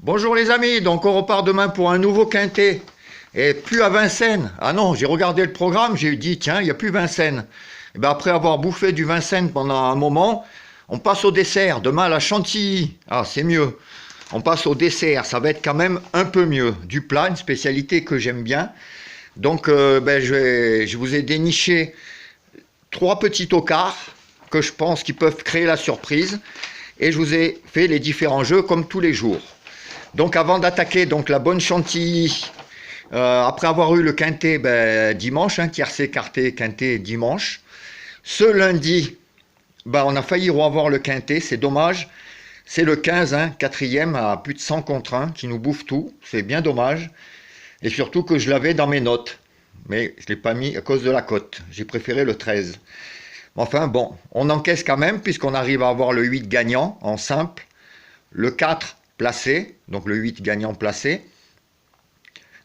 Bonjour les amis, donc on repart demain pour un nouveau quintet. Et plus à Vincennes. Ah non, j'ai regardé le programme, j'ai dit tiens, il n'y a plus Vincennes. Et ben après avoir bouffé du Vincennes pendant un moment, on passe au dessert. Demain à la Chantilly. Ah, c'est mieux. On passe au dessert, ça va être quand même un peu mieux. Du plat, une spécialité que j'aime bien. Donc je vous ai déniché trois petits tocards que je pense qui peuvent créer la surprise. Et je vous ai fait les différents jeux comme tous les jours. Donc avant d'attaquer donc la bonne Chantilly, après avoir eu le quintet dimanche, tiercé, quartet, quintet dimanche, ce lundi, on a failli revoir le quintet, c'est dommage. C'est le 15, quatrième à plus de 100 contre 1 qui nous bouffe tout, c'est bien dommage. Et surtout que je l'avais dans mes notes, mais je ne l'ai pas mis à cause de la cote, j'ai préféré le 13. Enfin bon, on encaisse quand même puisqu'on arrive à avoir le 8 gagnant en simple, le 4 placé, donc le 8 gagnant placé.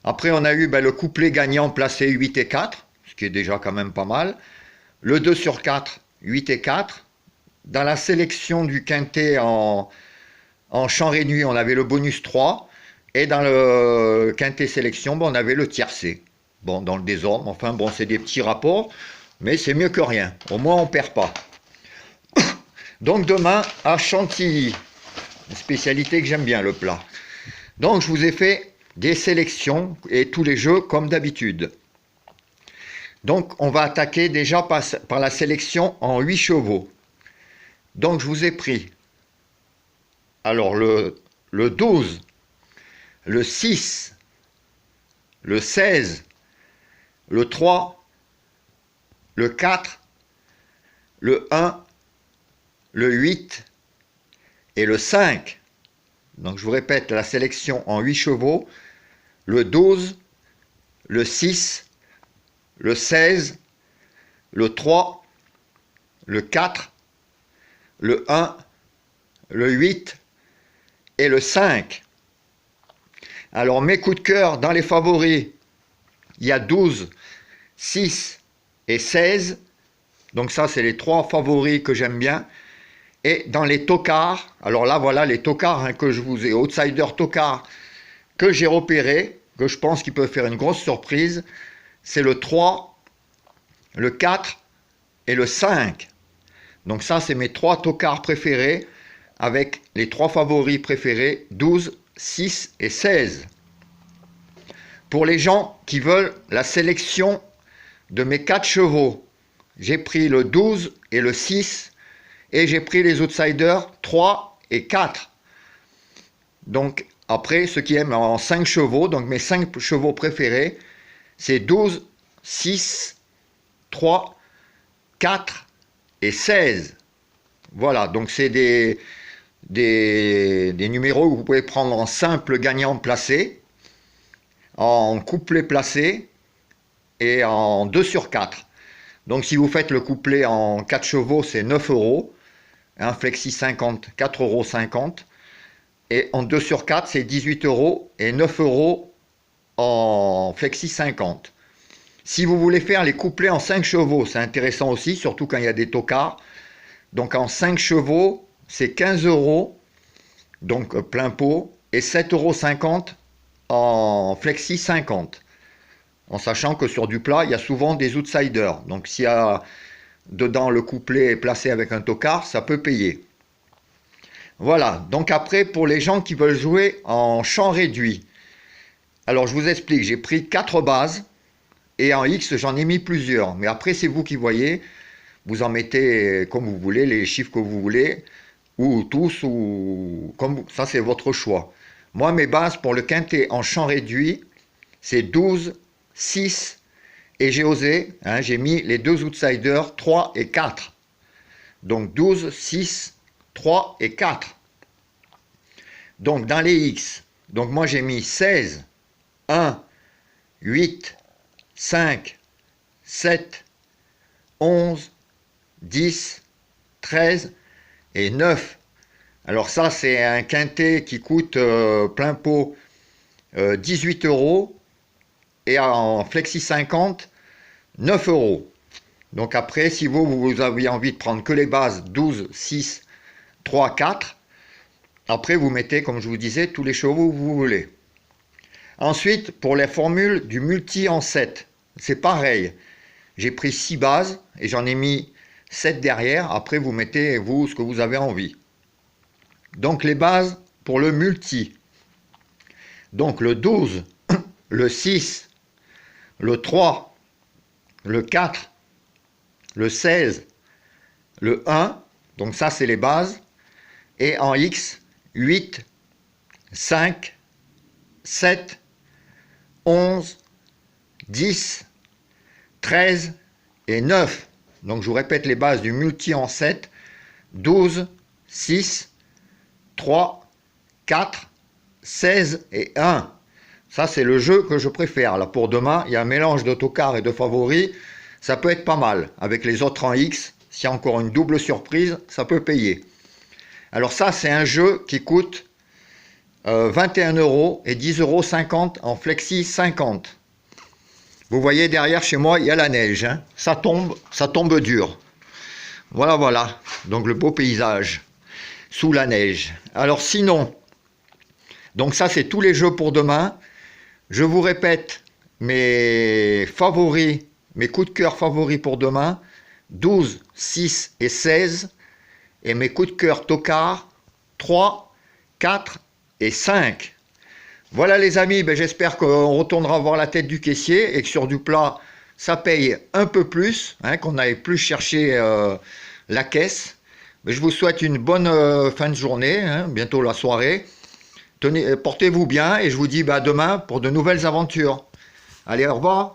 Après, on a eu le couplet gagnant placé 8 et 4, ce qui est déjà quand même pas mal. Le 2 sur 4, 8 et 4. Dans la sélection du quintet en champ réduit, on avait le bonus 3. Et dans le quintet sélection, on avait le tiercé. Bon, dans le désordre, enfin bon, c'est des petits rapports, mais c'est mieux que rien. Au moins, on perd pas. Donc demain, à Chantilly. Une spécialité que j'aime bien, le plat. Donc je vous ai fait des sélections et tous les jeux comme d'habitude. Donc on va attaquer déjà par la sélection en 8 chevaux. Donc je vous ai pris alors le 12, le 6, le 16, le 3, le 4, le 1, le 8 et le 5. Donc je vous répète la sélection en 8 chevaux, le 12, le 6, le 16, le 3, le 4, le 1, le 8 et le 5. Alors mes coups de cœur dans les favoris, il y a 12, 6 et 16. Donc ça c'est les trois favoris que j'aime bien. Et dans les tocards, alors là voilà les tocards que je vous ai, outsider tocards que j'ai repérés, que je pense qu'ils peuvent faire une grosse surprise, c'est le 3, le 4 et le 5. Donc ça c'est mes trois tocards préférés, avec les trois favoris préférés, 12, 6 et 16. Pour les gens qui veulent la sélection de mes 4 chevaux, j'ai pris le 12 et le 6, et j'ai pris les outsiders 3 et 4. Donc après, ceux qui aiment en 5 chevaux, donc mes 5 chevaux préférés, c'est 12, 6, 3, 4 et 16. Voilà, donc c'est des numéros que vous pouvez prendre en simple gagnant placé, en couplet placé et en 2 sur 4. Donc si vous faites le couplet en 4 chevaux, c'est 9 euros. Un flexi 50, 4,50 €. Et en 2 sur 4, c'est 18 euros et 9 euros en flexi 50. Si vous voulez faire les couplets en 5 chevaux, c'est intéressant aussi, surtout quand il y a des tocards. Donc en 5 chevaux, c'est 15 euros, donc plein pot, et 7,50 € en flexi 50. En sachant que sur du plat, il y a souvent des outsiders. Donc s'il y a dedans le couplet est placé avec un tocard, ça peut payer. Voilà, donc après pour les gens qui veulent jouer en champ réduit, alors je vous explique, j'ai pris 4 bases et en X j'en ai mis plusieurs, mais après c'est vous qui voyez, vous en mettez comme vous voulez, les chiffres que vous voulez, ou tous, ou comme ça c'est votre choix. Moi mes bases pour le quintet en champ réduit, c'est 12, 6, et j'ai osé, j'ai mis les deux outsiders 3 et 4. Donc 12, 6, 3 et 4. Donc dans les X, donc moi j'ai mis 16, 1, 8, 5, 7, 11, 10, 13 et 9. Alors ça c'est un quintet qui coûte plein pot 18 euros. Et en flexi 50, 9 euros. Donc après, si vous avez envie de prendre que les bases 12, 6, 3, 4, Après, vous mettez, comme je vous disais, tous les chevaux que vous voulez. Ensuite, pour les formules du multi en 7, c'est pareil. J'ai pris 6 bases et j'en ai mis 7 derrière. Après, vous mettez, vous, ce que vous avez envie. Donc, les bases pour le multi. Donc, le 12, le 6, le 3, le 4, le 16, le 1. Donc, ça, c'est les bases. Et en X, 8, 5, 7, 11, 10, 13 et 9. Donc je vous répète les bases du multi en 7, 12, 6, 3, 4, 16 et 1. Ça c'est le jeu que je préfère. Là pour demain, il y a un mélange d'autocar et de favoris. Ça peut être pas mal. Avec les autres en X, s'il y a encore une double surprise, ça peut payer. Alors ça c'est un jeu qui coûte 21 € et 10,50 € en flexi 50. Vous voyez derrière chez moi, il y a la neige. Hein. Ça tombe dur. Voilà, voilà. Donc le beau paysage sous la neige. Alors sinon, donc ça c'est tous les jeux pour demain. Je vous répète mes favoris, mes coups de cœur favoris pour demain. 12, 6 et 16. Et mes coups de cœur tocard, 3, 4 et 5. Voilà les amis, ben j'espère qu'on retournera voir la tête du caissier et que sur du plat, ça paye un peu plus, hein, qu'on n'aille plus chercher la caisse. Mais je vous souhaite une bonne fin de journée, hein, bientôt la soirée. Portez-vous bien et je vous dis ben, à demain pour de nouvelles aventures. Allez, au revoir.